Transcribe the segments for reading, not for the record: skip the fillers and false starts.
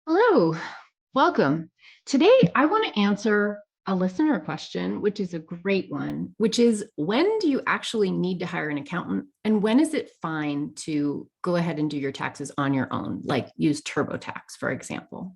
Hello, welcome. Today, I want to answer a listener question, which is a great one, which is when do you actually need to hire an accountant? And when is it fine to go ahead and do your taxes on your own, like use TurboTax, for example?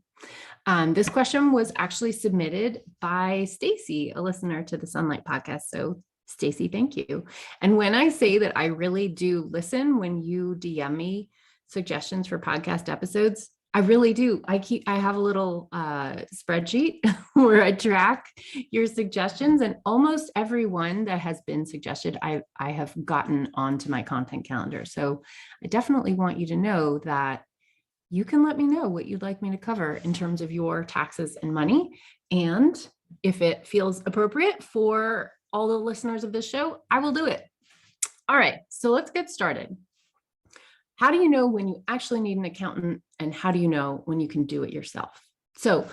This question was actually submitted by Stacy, a listener to the Sunlight podcast. So, Stacy, thank you. And when I say that I really do listen when you DM me suggestions for podcast episodes, I really do. I have a little spreadsheet where I track your suggestions, and almost every one that has been suggested, I have gotten onto my content calendar. So I definitely want you to know that you can let me know what you'd like me to cover in terms of your taxes and money. And if it feels appropriate for all the listeners of this show, I will do it. All right, so let's get started. How do you know when you actually need an accountant, and how do you know when you can do it yourself? So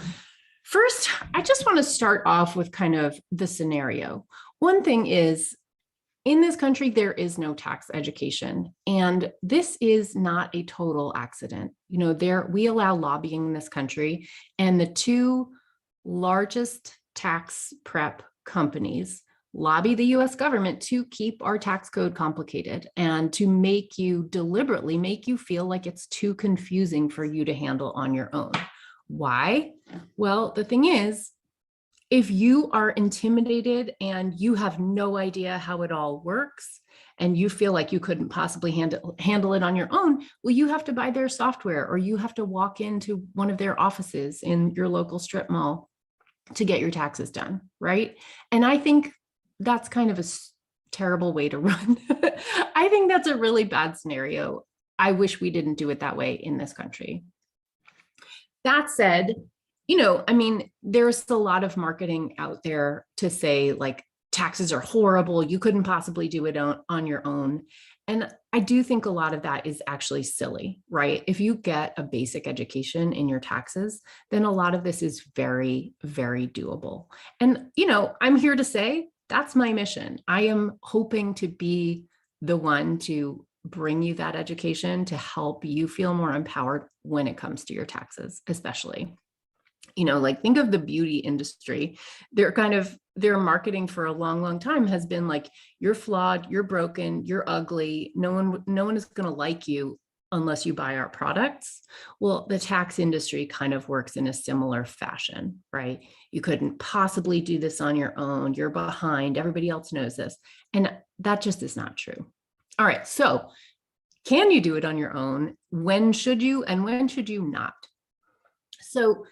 first, I just want to start off with kind of the scenario. One thing is, in this country, there is no tax education, and this is not a total accident. We allow lobbying in this country, and the two largest tax prep companies lobby the US government to keep our tax code complicated and to deliberately make you feel like it's too confusing for you to handle on your own. Why? Well, the thing is, if you are intimidated and you have no idea how it all works and you feel like you couldn't possibly handle it on your own, well, you have to buy their software, or you have to walk into one of their offices in your local strip mall to get your taxes done, right? And I think that's kind of a terrible way to run. I think that's a really bad scenario. I wish we didn't do it that way in this country. That said, there's a lot of marketing out there to say like taxes are horrible, you couldn't possibly do it on your own. And I do think a lot of that is actually silly, right? If you get a basic education in your taxes, then a lot of this is very, very doable. And, I'm here to say that's my mission. I am hoping to be the one to bring you that education to help you feel more empowered when it comes to your taxes, especially. Think of the beauty industry. Their marketing for a long, long time has been like, you're flawed, you're broken, you're ugly. No one is going to like you unless you buy our products. Well, the tax industry kind of works in a similar fashion, right? You couldn't possibly do this on your own. You're behind. Everybody else knows this. And that just is not true. All right. So can you do it on your own? When should you, and when should you not? So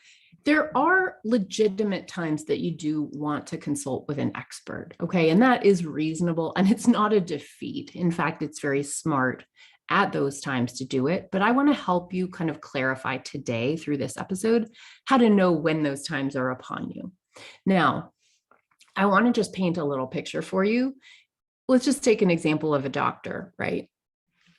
there are legitimate times that you do want to consult with an expert, okay? And that is reasonable, and it's not a defeat. In fact, it's very smart at those times to do it. But I want to help you kind of clarify today through this episode how to know when those times are upon you. Now, I want to just paint a little picture for you. Let's just take an example of a doctor, right?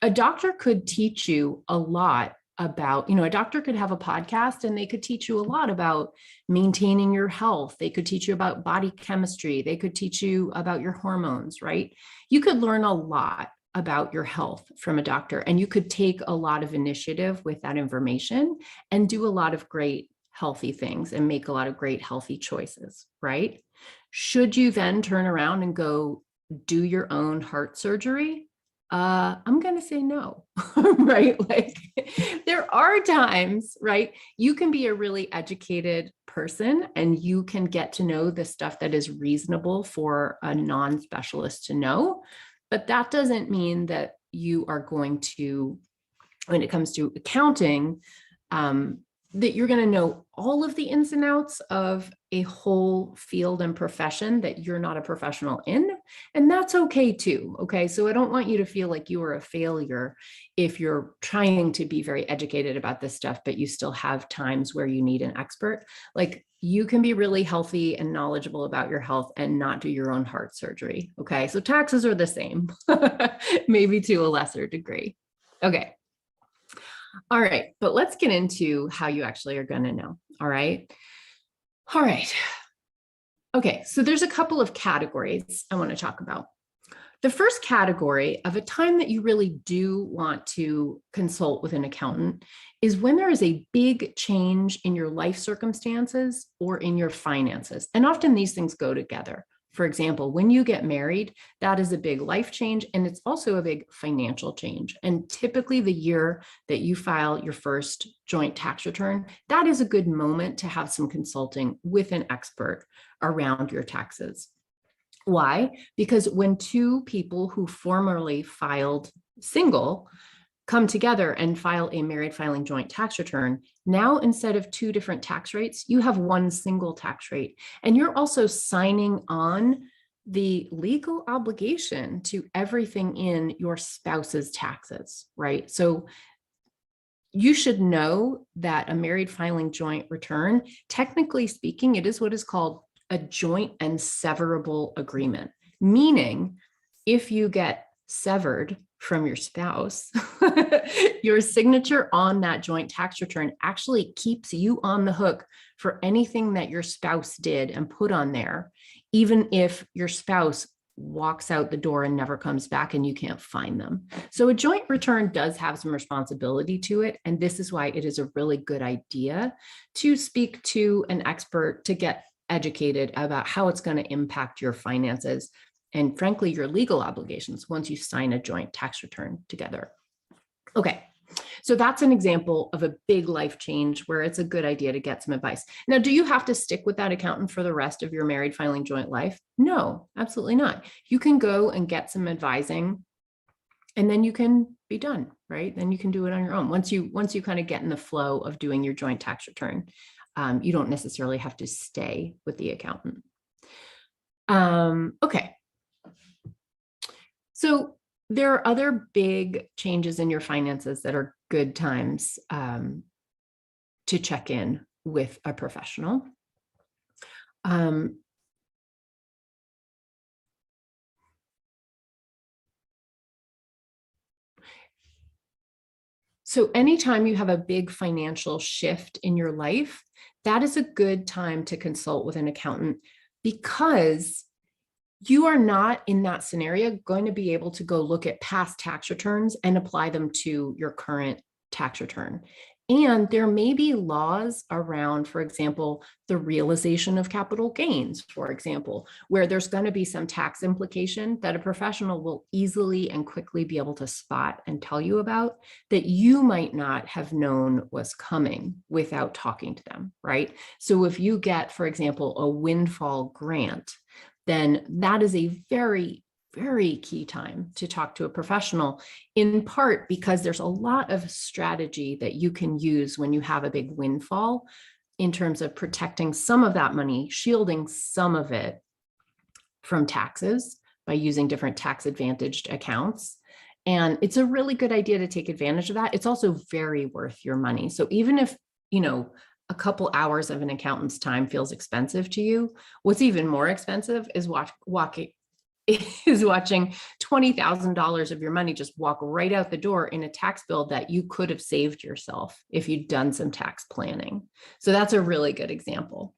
A doctor could teach you a lot about, a doctor could have a podcast and they could teach you a lot about maintaining your health. They could teach you about body chemistry. They could teach you about your hormones, right? You could learn a lot about your health from a doctor, and you could take a lot of initiative with that information and do a lot of great healthy things and make a lot of great healthy choices, right? Should you then turn around and go do your own heart surgery? I'm going to say no, right? Like there are times, right? You can be a really educated person and you can get to know the stuff that is reasonable for a non-specialist to know, but that doesn't mean that you are going to, when it comes to accounting, that you're going to know all of the ins and outs of a whole field and profession that you're not a professional in. And that's okay too. Okay. So I don't want you to feel like you are a failure if you're trying to be very educated about this stuff, but you still have times where you need an expert. Like you can be really healthy and knowledgeable about your health and not do your own heart surgery. Okay. So taxes are the same, maybe to a lesser degree. Okay. All right, but let's get into how you actually are going to know. All right. All right. Okay, so there's a couple of categories I want to talk about. The first category of a time that you really do want to consult with an accountant is when there is a big change in your life circumstances or in your finances. And often these things go together. For example, when you get married, that is a big life change, and it's also a big financial change. And typically the year that you file your first joint tax return, that is a good moment to have some consulting with an expert around your taxes. Why? Because when two people who formerly filed single come together and file a married filing joint tax return, now instead of two different tax rates, you have one single tax rate. And you're also signing on the legal obligation to everything in your spouse's taxes, right? So you should know that a married filing joint return, technically speaking, it is what is called a joint and severable agreement, meaning if you get severed from your spouse, your signature on that joint tax return actually keeps you on the hook for anything that your spouse did and put on there, even if your spouse walks out the door and never comes back and you can't find them. So a joint return does have some responsibility to it. And this is why it is a really good idea to speak to an expert to get educated about how it's going to impact your finances and, frankly, your legal obligations once you sign a joint tax return together. Okay, so that's an example of a big life change where it's a good idea to get some advice. Now, do you have to stick with that accountant for the rest of your married filing joint life? No, absolutely not. You can go and get some advising and then you can be done, right? Then you can do it on your own. Once you kind of get in the flow of doing your joint tax return, you don't necessarily have to stay with the accountant. Okay. So there are other big changes in your finances that are good times to check in with a professional. So anytime you have a big financial shift in your life, that is a good time to consult with an accountant, because you are not in that scenario going to be able to go look at past tax returns and apply them to your current tax return. And there may be laws around, for example, the realization of capital gains, for example, where there's going to be some tax implication that a professional will easily and quickly be able to spot and tell you about that you might not have known was coming without talking to them, right? So if you get, for example, a windfall grant, then that is a very, very key time to talk to a professional, in part because there's a lot of strategy that you can use when you have a big windfall in terms of protecting some of that money, shielding some of it from taxes by using different tax advantaged accounts. And it's a really good idea to take advantage of that. It's also very worth your money. So even if, a couple hours of an accountant's time feels expensive to you, what's even more expensive is watching $20,000 of your money just walk right out the door in a tax bill that you could have saved yourself if you'd done some tax planning. So that's a really good example.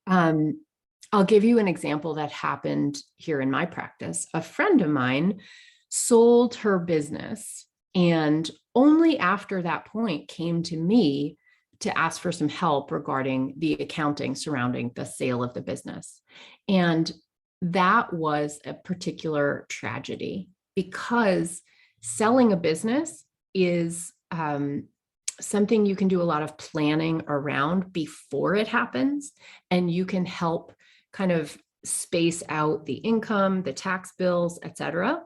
I'll give you an example that happened here in my practice. A friend of mine sold her business and only after that point came to me to ask for some help regarding the accounting surrounding the sale of the business. And that was a particular tragedy because selling a business is something you can do a lot of planning around before it happens, and you can help kind of space out the income, the tax bills, et cetera.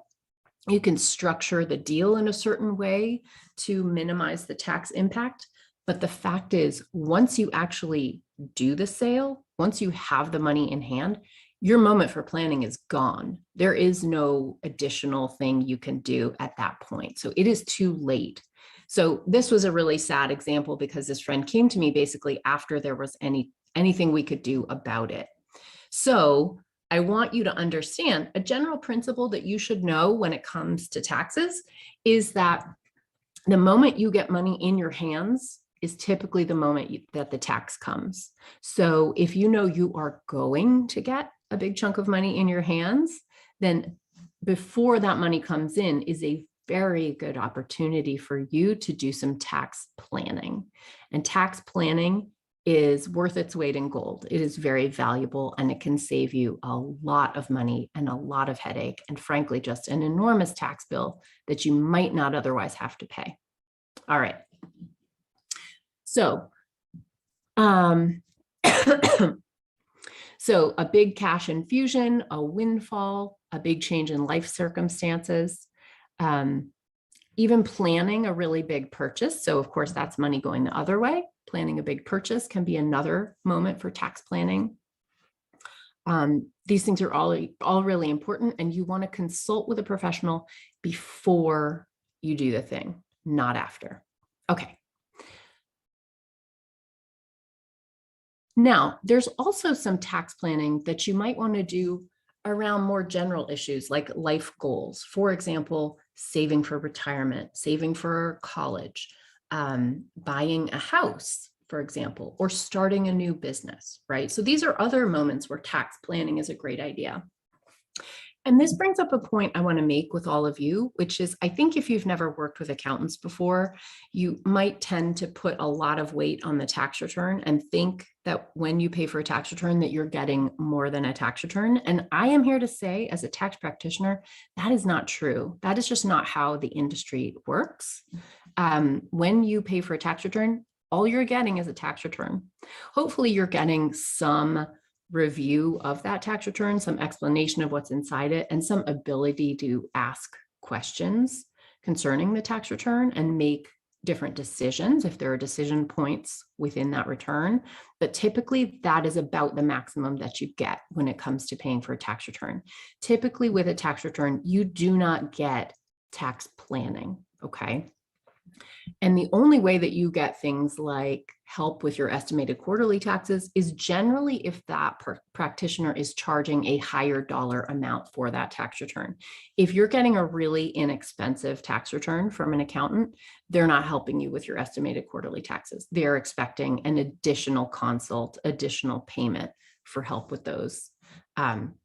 You can structure the deal in a certain way to minimize the tax impact. But the fact is, once you actually do the sale, once you have the money in hand, your moment for planning is gone. There is no additional thing you can do at that point. So it is too late. So this was a really sad example because this friend came to me basically after there was anything we could do about it. So I want you to understand a general principle that you should know when it comes to taxes is that the moment you get money in your hands is typically the moment that the tax comes. So if you know you are going to get a big chunk of money in your hands, then before that money comes in is a very good opportunity for you to do some tax planning. And tax planning is worth its weight in gold. It is very valuable, and it can save you a lot of money and a lot of headache, and frankly, just an enormous tax bill that you might not otherwise have to pay. All right. So, so a big cash infusion, a windfall, a big change in life circumstances, even planning a really big purchase. So of course, that's money going the other way. Planning a big purchase can be another moment for tax planning. These things are all really important, and you want to consult with a professional before you do the thing, not after. Okay. Now, there's also some tax planning that you might want to do around more general issues like life goals. For example, saving for retirement, saving for college, buying a house, for example, or starting a new business, right? So these are other moments where tax planning is a great idea. And this brings up a point I want to make with all of you, which is, I think if you've never worked with accountants before, you might tend to put a lot of weight on the tax return and think that when you pay for a tax return that you're getting more than a tax return. And I am here to say, as a tax practitioner, that is not true. That is just not how the industry works. When you pay for a tax return, all you're getting is a tax return. Hopefully you're getting some review of that tax return, some explanation of what's inside it, and some ability to ask questions concerning the tax return and make different decisions if there are decision points within that return. But typically that is about the maximum that you get when it comes to paying for a tax return. Typically with a tax return, you do not get tax planning, okay? And the only way that you get things like help with your estimated quarterly taxes is generally if that practitioner is charging a higher dollar amount for that tax return. If you're getting a really inexpensive tax return from an accountant, they're not helping you with your estimated quarterly taxes. They're expecting an additional consult, additional payment for help with those.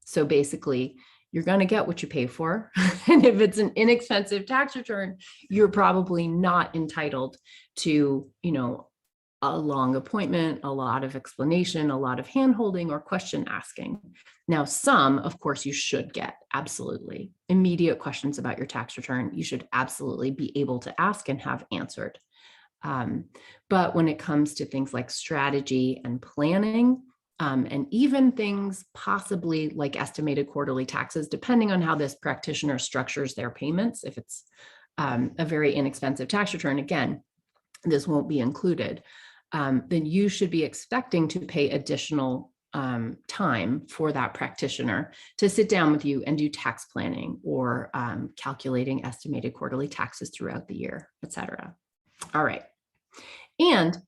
So basically, you're going to get what you pay for. And if it's an inexpensive tax return, you're probably not entitled to, a long appointment, a lot of explanation, a lot of handholding or question asking. Now, some, of course, you should get absolutely immediate questions about your tax return. You should absolutely be able to ask and have answered. But when it comes to things like strategy and planning, and even things possibly like estimated quarterly taxes, depending on how this practitioner structures their payments. If it's a very inexpensive tax return, again, this won't be included. Then you should be expecting to pay additional time for that practitioner to sit down with you and do tax planning or calculating estimated quarterly taxes throughout the year, et cetera. All right. And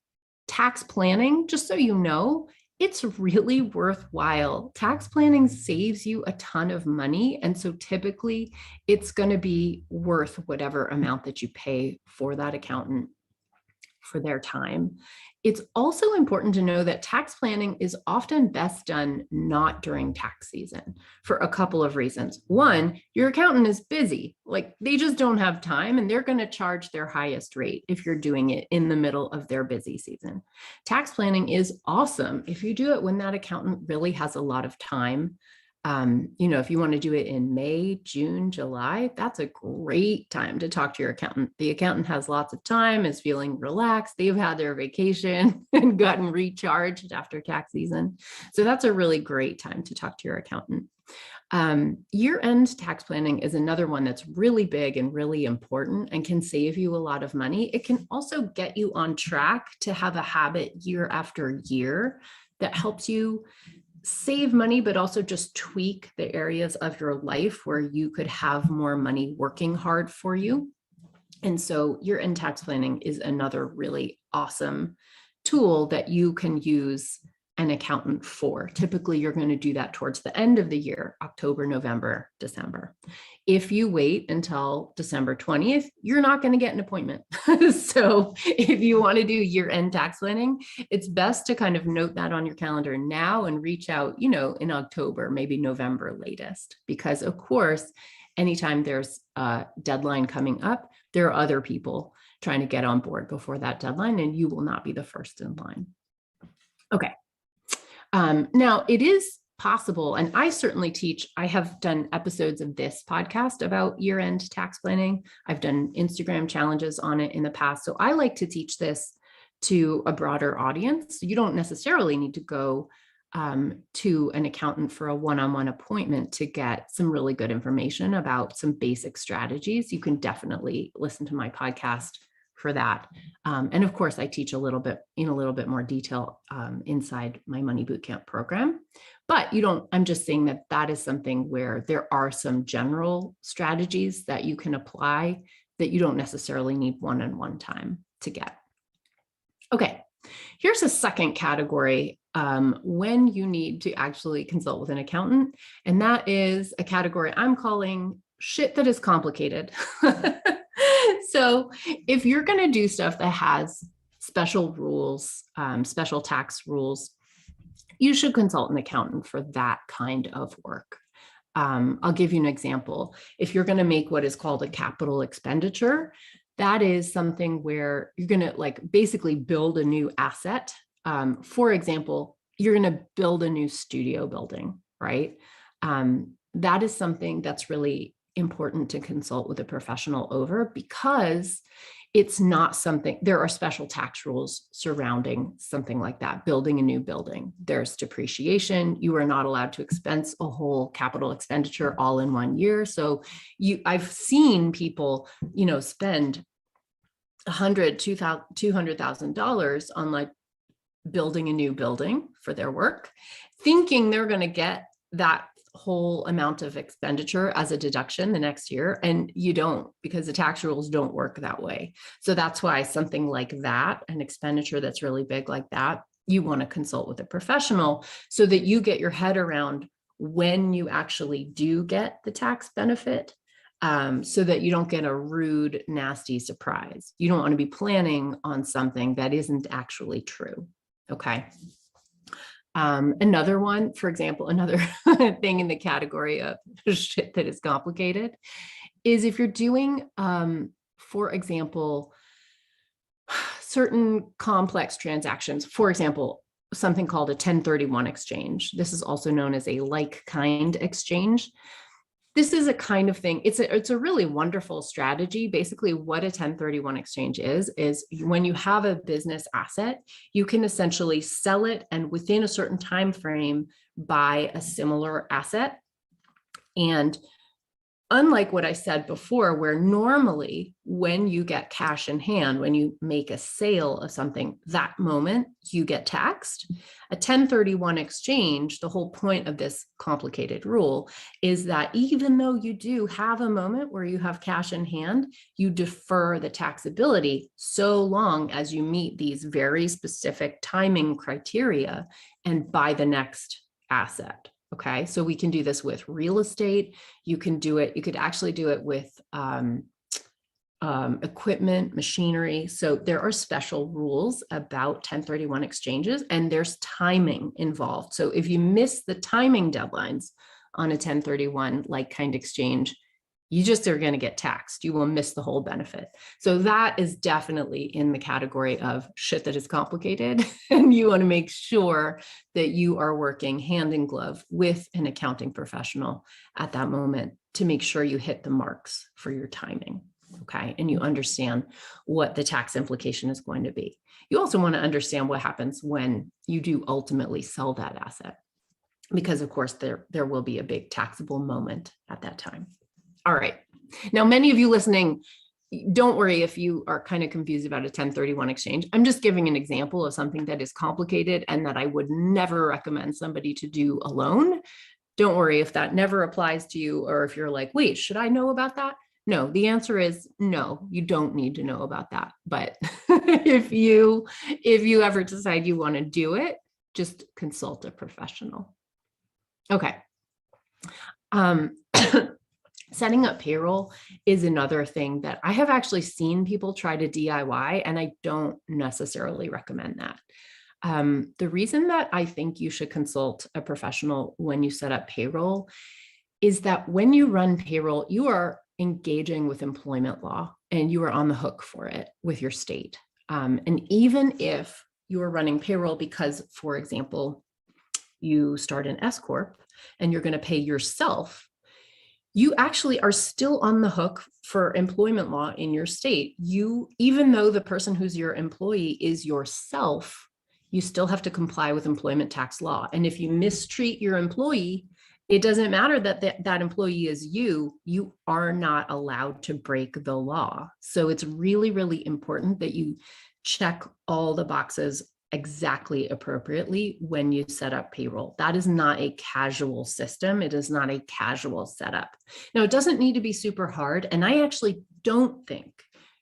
tax planning, just so you know, it's really worthwhile. Tax planning saves you a ton of money. And so typically it's going to be worth whatever amount that you pay for that accountant for their time. It's also important to know that tax planning is often best done not during tax season for a couple of reasons. One, your accountant is busy, like they just don't have time and they're going to charge their highest rate if you're doing it in the middle of their busy season. Tax planning is awesome if you do it when that accountant really has a lot of time. If you want to do it in May, June, July, that's a great time to talk to your accountant. The accountant has lots of time, is feeling relaxed. They've had their vacation and gotten recharged after tax season. So that's a really great time to talk to your accountant. Year-end tax planning is another one that's really big and really important and can save you a lot of money. It can also get you on track to have a habit year after year that helps you save money, but also just tweak the areas of your life where you could have more money working hard for you. And so year-end tax planning is another really awesome tool that you can use an accountant for. Typically, you're going to do that towards the end of the year, October, November, December. If you wait until December 20th, you're not going to get an appointment. So if you want to do year-end tax planning, it's best to kind of note that on your calendar now and reach out, in October, maybe November latest, because of course, anytime there's a deadline coming up, there are other people trying to get on board before that deadline, and you will not be the first in line. Okay. Now, it is possible, and I certainly teach, I have done episodes of this podcast about year-end tax planning. I've done Instagram challenges on it in the past. So I like to teach this to a broader audience. You don't necessarily need to go to an accountant for a one-on-one appointment to get some really good information about some basic strategies. You can definitely listen to my podcast for that. And of course, I teach a little bit more detail inside my Money Bootcamp program. But I'm just saying that that is something where there are some general strategies that you can apply that you don't necessarily need one-on-one time to get. Okay, here's a second category when you need to actually consult with an accountant. And that is a category I'm calling shit that is complicated. So if you're going to do stuff that has special rules, special tax rules, you should consult an accountant for that kind of work. I'll give you an example. If you're going to make what is called a capital expenditure, that is something where you're going to basically build a new asset. For example, you're going to build a new studio building, right? That is something that's really important to consult with a professional over, because it's not something, there are special tax rules surrounding something like that, building a new building. There's depreciation. You are not allowed to expense a whole capital expenditure all in one year. So I've seen people, spend $100,000, $200,000 on building a new building for their work, thinking they're going to get that whole amount of expenditure as a deduction the next year. And you don't, because the tax rules don't work that way. So that's why something like that, an expenditure that's really big like that, you want to consult with a professional so that you get your head around when you actually do get the tax benefit, so that you don't get a rude, nasty surprise. You don't want to be planning on something that isn't actually true. Okay. Another one, for example, another thing in the category of shit that is complicated is if you're doing, for example, certain complex transactions, for example, something called a 1031 exchange. This is also known as a like-kind exchange. This is a kind of thing, it's a really wonderful strategy. Basically, what a 1031 exchange is when you have a business asset, you can essentially sell it and within a certain time frame buy a similar asset. And unlike what I said before, where normally when you get cash in hand, when you make a sale of something, that moment you get taxed. A 1031 exchange, the whole point of this complicated rule is that even though you do have a moment where you have cash in hand, you defer the taxability so long as you meet these very specific timing criteria and buy the next asset. Okay, so we can do this with real estate. You can do it. You could actually do it with equipment, machinery. So there are special rules about 1031 exchanges, and there's timing involved. So if you miss the timing deadlines on a 1031 like-kind exchange, you just are going to get taxed. You will miss the whole benefit. So that is definitely in the category of shit that is complicated. And you want to make sure that you are working hand in glove with an accounting professional at that moment to make sure you hit the marks for your timing. Okay. And you understand what the tax implication is going to be. You also want to understand what happens when you do ultimately sell that asset, because of course there will be a big taxable moment at that time. All right. Now, many of you listening, don't worry if you are kind of confused about a 1031 exchange. I'm just giving an example of something that is complicated and that I would never recommend somebody to do alone. Don't worry if that never applies to you, or if you're like, wait, should I know about that? No, the answer is no, you don't need to know about that. But if you ever decide you want to do it, just consult a professional. Okay. Setting up payroll is another thing that I have actually seen people try to DIY, and I don't necessarily recommend that. The reason that I think you should consult a professional when you set up payroll is that when you run payroll, you are engaging with employment law and you are on the hook for it with your state. And even if you are running payroll because, for example, you start an S Corp and you're going to pay yourself, you actually are still on the hook for employment law in your state. Even though the person who's your employee is yourself, you still have to comply with employment tax law. And if you mistreat your employee, it doesn't matter that employee is you are not allowed to break the law. So it's really, really important that you check all the boxes exactly appropriately when you set up payroll. That is not a casual system. It is not a casual setup. Now, it doesn't need to be super hard. And I actually don't think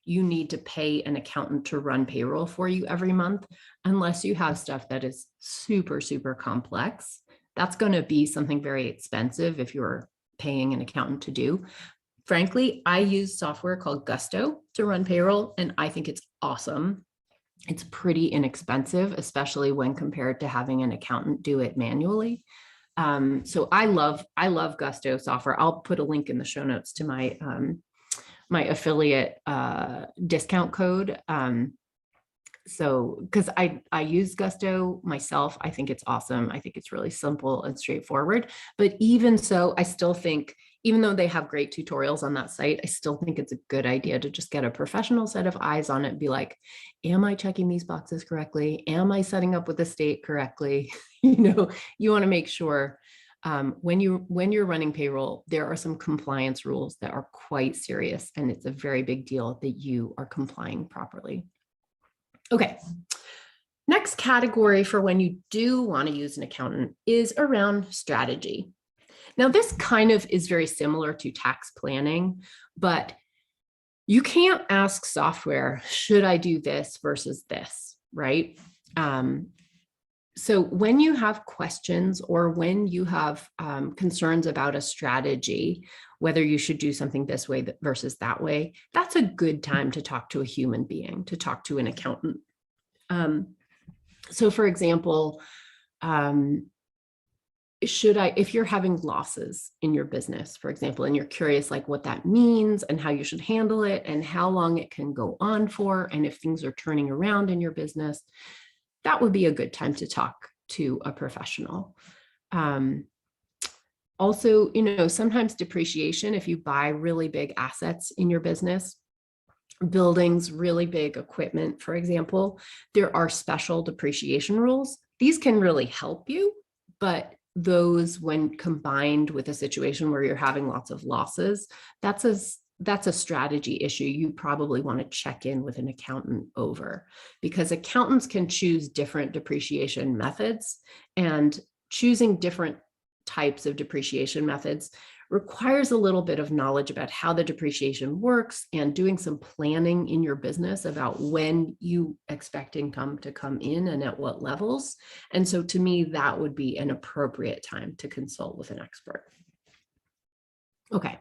you need to pay an accountant to run payroll for you every month, unless you have stuff that is super, super complex. That's going to be something very expensive if you're paying an accountant to do. Frankly, I use software called Gusto to run payroll, and I think it's awesome. It's pretty inexpensive, especially when compared to having an accountant do it manually. So I love Gusto software. I'll put a link in the show notes to my my affiliate discount code. So because I use Gusto myself, I think it's awesome. I think it's really simple and straightforward. But even so, I still think, even though they have great tutorials on that site, I still think it's a good idea to just get a professional set of eyes on it and be like, am I checking these boxes correctly? Am I setting up with the state correctly? You want to make sure when you're running payroll, there are some compliance rules that are quite serious, and it's a very big deal that you are complying properly. Okay. Next category for when you do want to use an accountant is around strategy. Now, this kind of is very similar to tax planning, but you can't ask software, should I do this versus this, right? So when you have questions or when you have concerns about a strategy, whether you should do something this way versus that way, that's a good time to talk to a human being, to talk to an accountant. So for example, if you're having losses in your business, for example, and you're curious like what that means and how you should handle it and how long it can go on for, and if things are turning around in your business, that would be a good time to talk to a professional. Also, sometimes depreciation, if you buy really big assets in your business, buildings, really big equipment, for example, there are special depreciation rules. These can really help you, but those, when combined with a situation where you're having lots of losses, that's a strategy issue you probably want to check in with an accountant over, because accountants can choose different depreciation methods, and choosing different types of depreciation methods requires a little bit of knowledge about how the depreciation works and doing some planning in your business about when you expect income to come in and at what levels. And so to me, that would be an appropriate time to consult with an expert. Okay.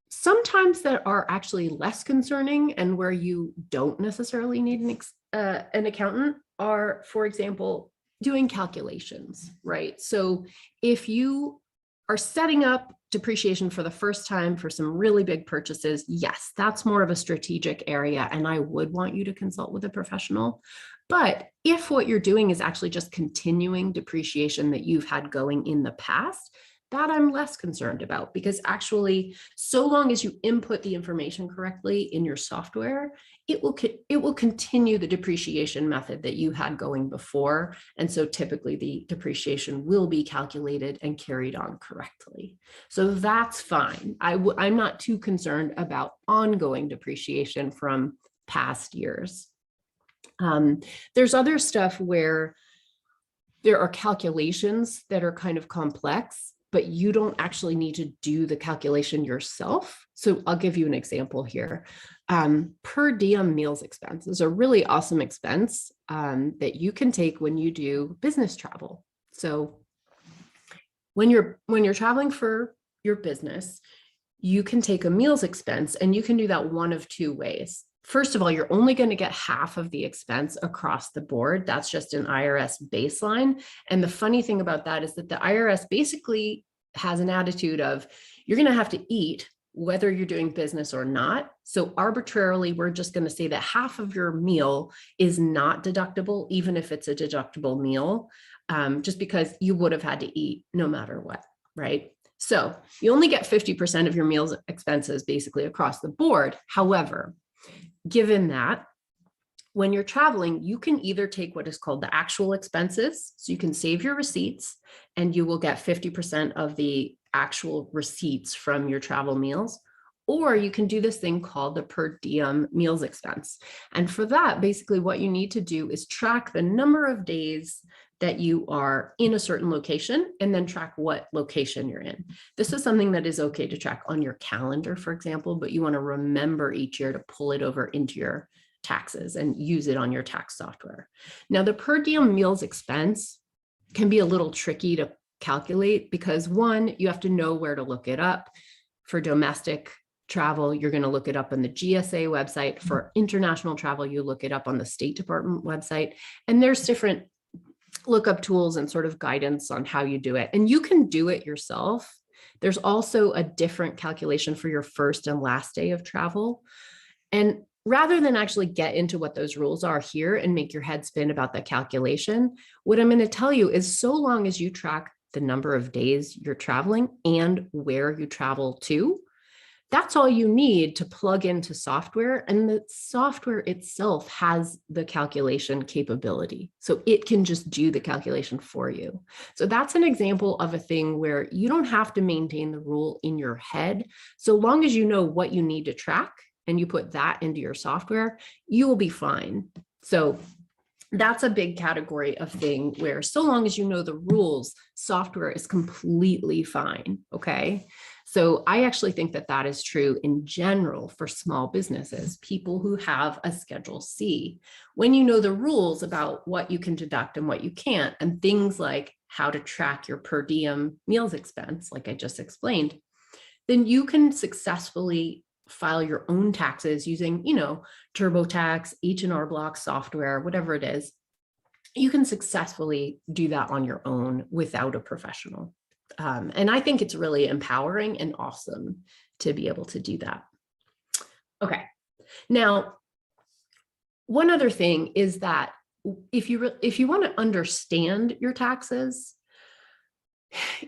Sometimes that are actually less concerning and where you don't necessarily need an accountant are, for example, doing calculations, right? So if you are setting up depreciation for the first time for some really big purchases, yes, that's more of a strategic area, and I would want you to consult with a professional. But if what you're doing is actually just continuing depreciation that you've had going in the past, that I'm less concerned about, because actually, so long as you input the information correctly in your software, it will continue the depreciation method that you had going before. And so typically the depreciation will be calculated and carried on correctly. So that's fine. I'm not too concerned about ongoing depreciation from past years. There's other stuff where there are calculations that are kind of complex, but you don't actually need to do the calculation yourself. So I'll give you an example here. Per diem meals expense is a really awesome expense that you can take when you do business travel. So when you're traveling for your business, you can take a meals expense, and you can do that one of two ways. first of all, you're only going to get half of the expense across the board. That's just an IRS baseline. And the funny thing about that is that the IRS basically has an attitude of you're going to have to eat whether you're doing business or not. So arbitrarily, we're just going to say that half of your meal is not deductible, even if it's a deductible meal, just because you would have had to eat no matter what, right? So you only get 50% of your meals expenses basically across the board. However, given that, when you're traveling, you can either take what is called the actual expenses. So you can save your receipts and you will get 50% of the actual receipts from your travel meals, or you can do this thing called the per diem meals expense. And for that, basically what you need to do is track the number of days that you are in a certain location and then track what location you're in. This is something that is okay to track on your calendar, for example, but you want to remember each year to pull it over into your taxes and use it on your tax software. Now, the per diem meals expense can be a little tricky to calculate because one, you have to know where to look it up. For domestic travel, you're going to look it up on the GSA website. For international travel, you look it up on the State Department website. And there's different lookup tools and sort of guidance on how you do it. And you can do it yourself. There's also a different calculation for your first and last day of travel. And rather than actually get into what those rules are here and make your head spin about the calculation, what I'm going to tell you is so long as you track the number of days you're traveling and where you travel to, that's all you need to plug into software. And the software itself has the calculation capability. So it can just do the calculation for you. So that's an example of a thing where you don't have to maintain the rule in your head. So long as you know what you need to track and you put that into your software, you will be fine. So that's a big category of thing where so long as you know the rules, software is completely fine, okay? So I actually think that that is true in general for small businesses, people who have a Schedule C. When you know the rules about what you can deduct and what you can't, and things like how to track your per diem meals expense, like I just explained, then you can successfully file your own taxes using, TurboTax, H&R Block software, whatever it is. You can successfully do that on your own without a professional. And I think it's really empowering and awesome to be able to do that. Okay. Now, one other thing is that if you want to understand your taxes,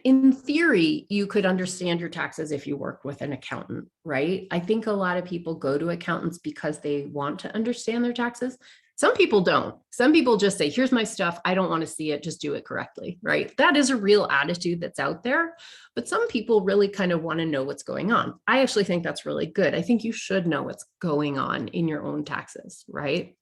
in theory, you could understand your taxes if you work with an accountant, right? I think a lot of people go to accountants because they want to understand their taxes. Some people don't. Some people just say, here's my stuff. I don't want to see it. Just do it correctly, right? That is a real attitude that's out there. But some people really kind of want to know what's going on. I actually think that's really good. I think you should know what's going on in your own taxes, right?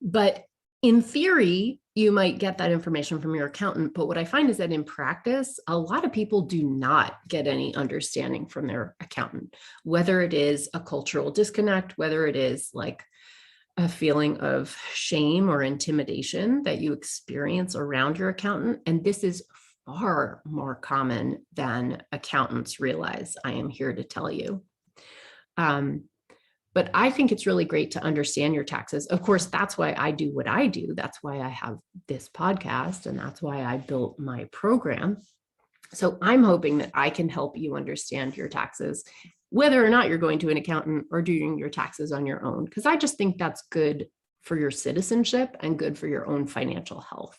But in theory, you might get that information from your accountant. But what I find is that in practice, a lot of people do not get any understanding from their accountant, whether it is a cultural disconnect, whether it is like a feeling of shame or intimidation that you experience around your accountant. And this is far more common than accountants realize, I am here to tell you. But I think it's really great to understand your taxes. Of course, that's why I do what I do. That's why I have this podcast, and that's why I built my program. So I'm hoping that I can help you understand your taxes, whether or not you're going to an accountant or doing your taxes on your own, because I just think that's good for your citizenship and good for your own financial health.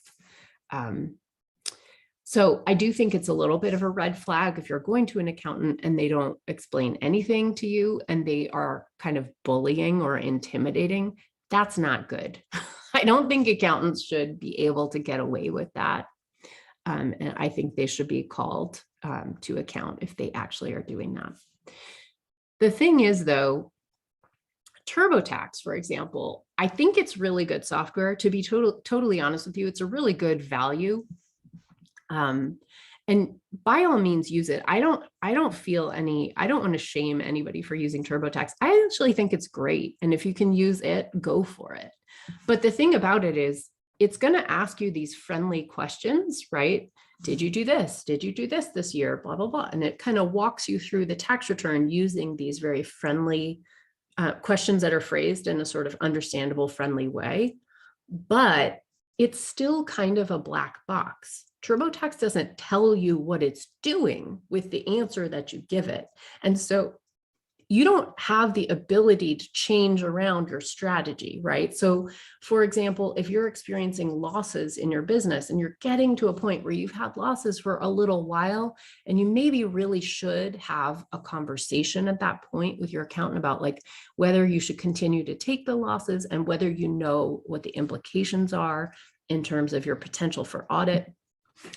So I do think it's a little bit of a red flag if you're going to an accountant and they don't explain anything to you and they are kind of bullying or intimidating. That's not good. I don't think accountants should be able to get away with that. And I think they should be called to account if they actually are doing that. The thing is, though, TurboTax, for example, I think it's really good software. To be totally honest with you, it's a really good value. And by all means, use it. I don't want to shame anybody for using TurboTax. I actually think it's great. And if you can use it, go for it. But the thing about it is, it's going to ask you these friendly questions, right? Did you do this? Did you do this year? Blah, blah, blah. And it kind of walks you through the tax return using these very friendly questions that are phrased in a sort of understandable, friendly way, but it's still kind of a black box. TurboTax doesn't tell you what it's doing with the answer that you give it. And so you don't have the ability to change around your strategy, right? So for example, if you're experiencing losses in your business and you're getting to a point where you've had losses for a little while, and you maybe really should have a conversation at that point with your accountant about like whether you should continue to take the losses and whether you know what the implications are in terms of your potential for audit,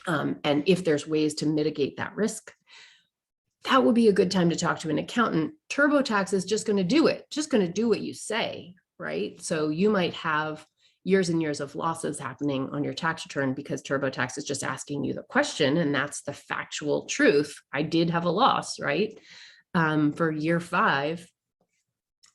and if there's ways to mitigate that risk. That would be a good time to talk to an accountant. TurboTax is just going to do it, just going to do what you say, right? So you might have years and years of losses happening on your tax return because TurboTax is just asking you the question, and that's the factual truth. I did have a loss, right? For year 5,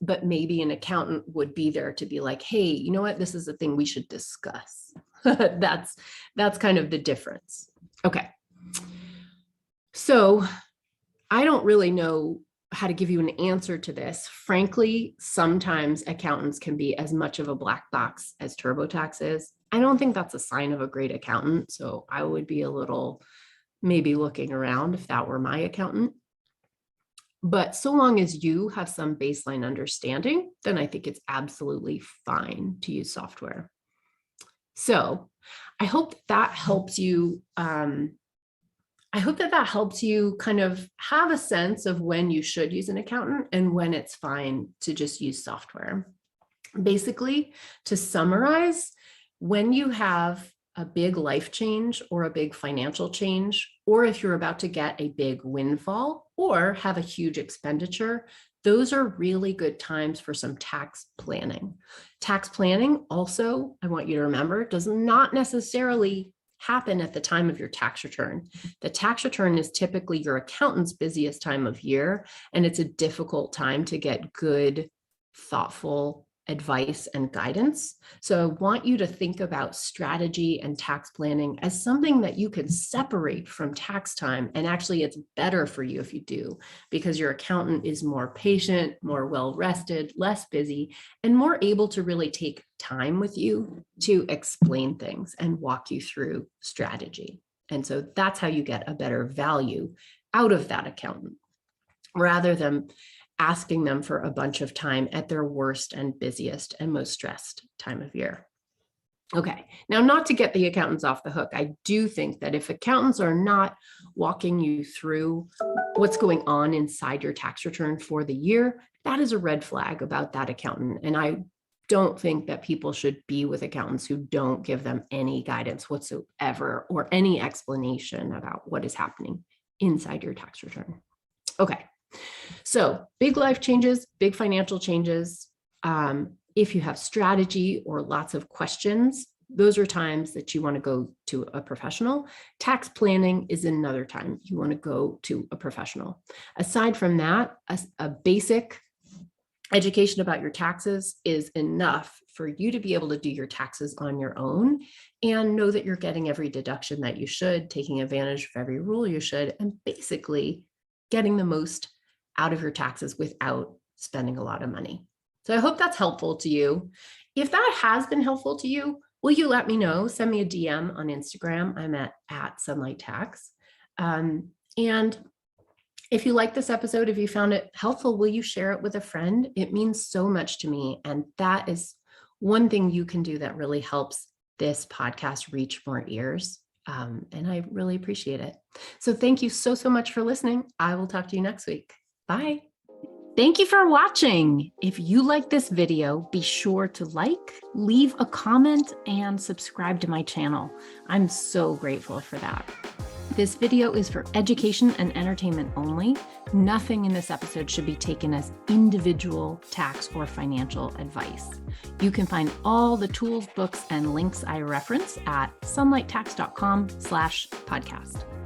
but maybe an accountant would be there to be like, hey, you know what? This is a thing we should discuss. That's kind of the difference. Okay. So I don't really know how to give you an answer to this. Frankly, sometimes accountants can be as much of a black box as TurboTax is. I don't think that's a sign of a great accountant. So I would be a little maybe looking around if that were my accountant. But so long as you have some baseline understanding, then I think it's absolutely fine to use software. So I hope that helps you. I hope that helps you kind of have a sense of when you should use an accountant and when it's fine to just use software. Basically, to summarize, when you have a big life change or a big financial change, or if you're about to get a big windfall or have a huge expenditure, those are really good times for some tax planning. Tax planning also, I want you to remember, does not necessarily happen at the time of your tax return. The tax return is typically your accountant's busiest time of year, and it's a difficult time to get good, thoughtful advice and guidance. So I want you to think about strategy and tax planning as something that you can separate from tax time. And actually, it's better for you if you do, because your accountant is more patient, more well-rested, less busy, and more able to really take time with you to explain things and walk you through strategy. And so that's how you get a better value out of that accountant, rather than asking them for a bunch of time at their worst and busiest and most stressed time of year. Okay, now not to get the accountants off the hook, I do think that if accountants are not walking you through what's going on inside your tax return for the year, that is a red flag about that accountant. And I don't think that people should be with accountants who don't give them any guidance whatsoever or any explanation about what is happening inside your tax return. Okay. So big life changes, big financial changes. If you have strategy or lots of questions, those are times that you want to go to a professional. Tax planning is another time you want to go to a professional. Aside from that, a basic education about your taxes is enough for you to be able to do your taxes on your own and know that you're getting every deduction that you should, taking advantage of every rule you should, and basically getting the most out of your taxes without spending a lot of money. So I hope that's helpful to you. If that has been helpful to you, will you let me know? Send me a DM on Instagram. I'm at Sunlight Tax. And if you like this episode, if you found it helpful, will you share it with a friend? It means so much to me. And that is one thing you can do that really helps this podcast reach more ears. And I really appreciate it. So thank you so much for listening. I will talk to you next week. Bye. Thank you for watching. If you like this video, be sure to like, leave a comment, and subscribe to my channel. I'm so grateful for that. This video is for education and entertainment only. Nothing in this episode should be taken as individual tax or financial advice. You can find all the tools, books, and links I reference at sunlighttax.com/podcast.